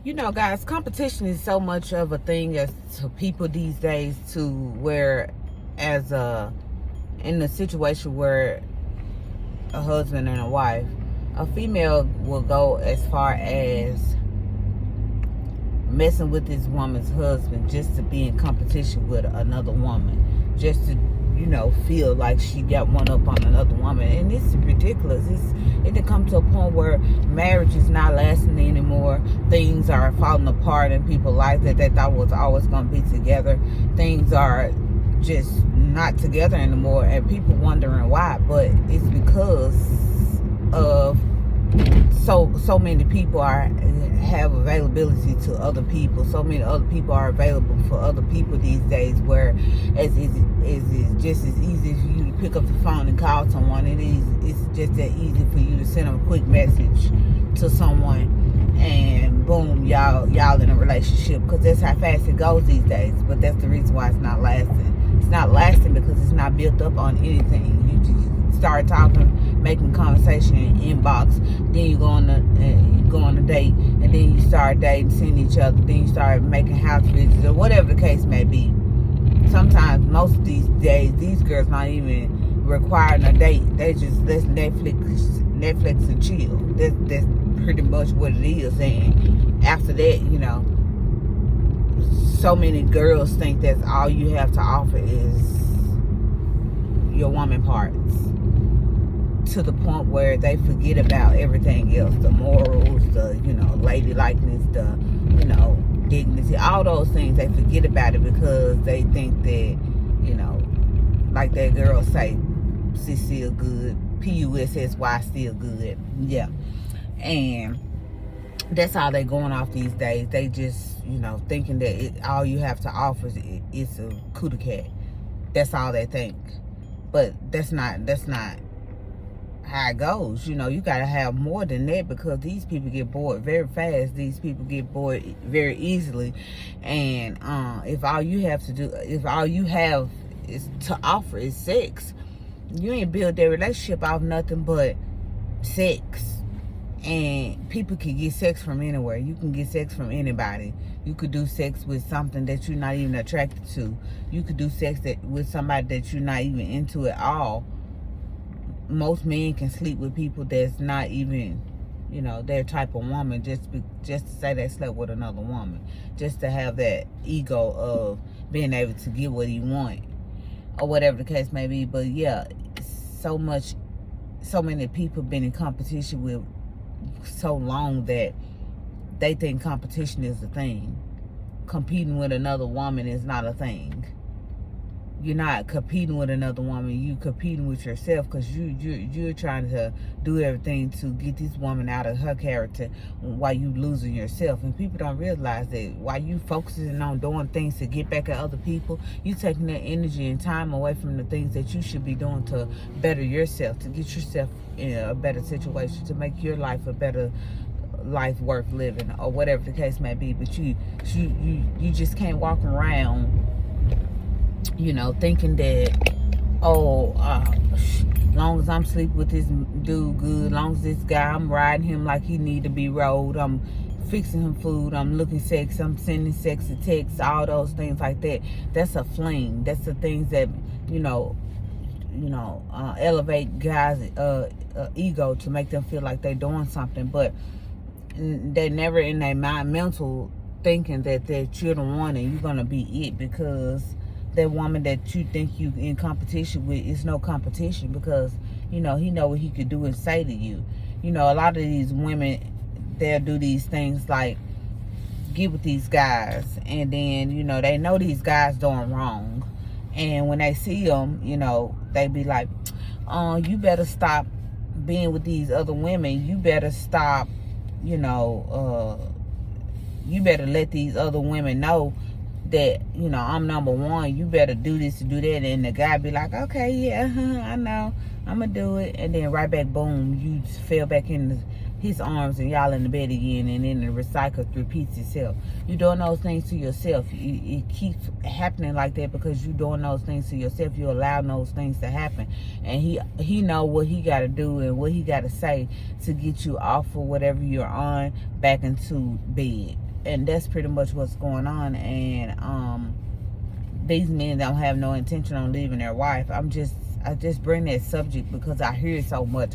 You know, guys, competition is so much of a thing as to people these days, to where, as a in a situation where a husband and a wife, a female will go as far as messing with this woman's husband just to be in competition with another woman, just to feel like she got one up on another woman. And it's ridiculous. It did come to a point where marriage is not lasting anymore. Things are falling apart in people's life that they thought was always going to be together. Things are just not together anymore, and people wondering why. But it's because of so many people have availability to other people. So many other people are available for other people these days, where it's just as easy for you to pick up the phone and call someone. It's just that easy for you to send them a quick message to someone, and boom, y'all in a relationship, because that's how fast it goes these days. But that's the reason why it's not lasting. It's not lasting because it's not built up on anything. You just start talking, making conversation in inbox, then you go on a date, and then you start dating, seeing each other, then you start making house visits or whatever the case may be. Sometimes, most of these days, these girls not even requiring a date. They just let's Netflix and chill. That's pretty much what it is. And after that, so many girls think that's all you have to offer is your woman parts, to the point where they forget about everything else, the morals, the ladylikeness, the dignity, all those things. They forget about it because they think that like that girl say, she's still good, PUSSY, still good. Yeah. And that's how they going off these days. They just thinking that all you have to offer is a cootie cat. That's all they think. But that's not how it goes. You gotta have more than that, because these people get bored very fast. These people get bored very easily. And if all you have is to offer is sex, you ain't build that relationship off nothing but sex. And people can get sex from anywhere. You can get sex from anybody. You could do sex with something that you're not even attracted to. You could do sex with somebody that you're not even into at all. Most men can sleep with people that's not even, their type of woman, just to say they slept with another woman, just to have that ego of being able to get what he want, or whatever the case may be. But yeah, so many people been in competition with so long that they think competition is a thing. Competing with another woman is not a thing. You're not competing with another woman. You competing with yourself, because you're trying to do everything to get this woman out of her character while you losing yourself. And people don't realize that while you focusing on doing things to get back at other people, you taking that energy and time away from the things that you should be doing to better yourself, to get yourself in a better situation, to make your life a better life worth living, or whatever the case may be. But you just can't walk around thinking that, long as I'm sleeping with this dude good, long as this guy, I'm riding him like he need to be rode, I'm fixing him food, I'm looking sexy, I'm sending sexy texts, all those things like that. That's a fling. That's the things that elevate guys' ego to make them feel like they're doing something. But they never in their mind mental thinking that you're the one and you're gonna be it, because that woman that you think you in competition with is no competition, because he know what he could do and say to you. A lot of these women, they'll do these things like get with these guys, and then they know these guys doing wrong, and when they see them, they be like, you better stop being with these other women. You better stop, you better let these other women know that I'm number one. You better do this and do that. And the guy be like, okay, yeah, I know, I'm gonna do it. And then right back, boom, you just fell back in his arms, and y'all in the bed again, and then the recycle repeats itself. You doing those things to yourself. It keeps happening like that because you doing those things to yourself. You allow those things to happen, and he know what he got to do and what he got to say to get you off of whatever you're on back into bed. And that's pretty much what's going on. And these men don't have no intention on leaving their wife. I just bring that subject because I hear it so much.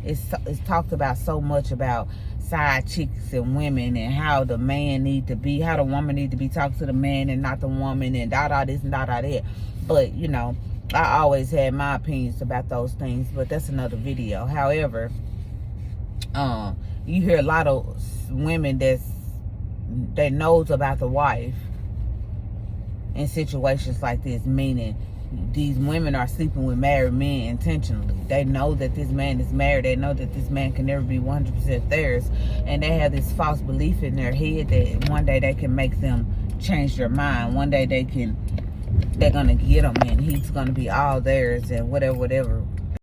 It's talked about so much about side chicks and women, and how the man need to be, how the woman need to be talking to the man and not the woman, and da this and da that. But you know, I always had my opinions about those things, but that's another video. However, you hear a lot of women that knows about the wife in situations like this, meaning these women are sleeping with married men intentionally. They know that this man is married. They know that this man can never be 100% theirs. And they have this false belief in their head that one day they can make them change their mind. One day they're going to get him and he's going to be all theirs and whatever.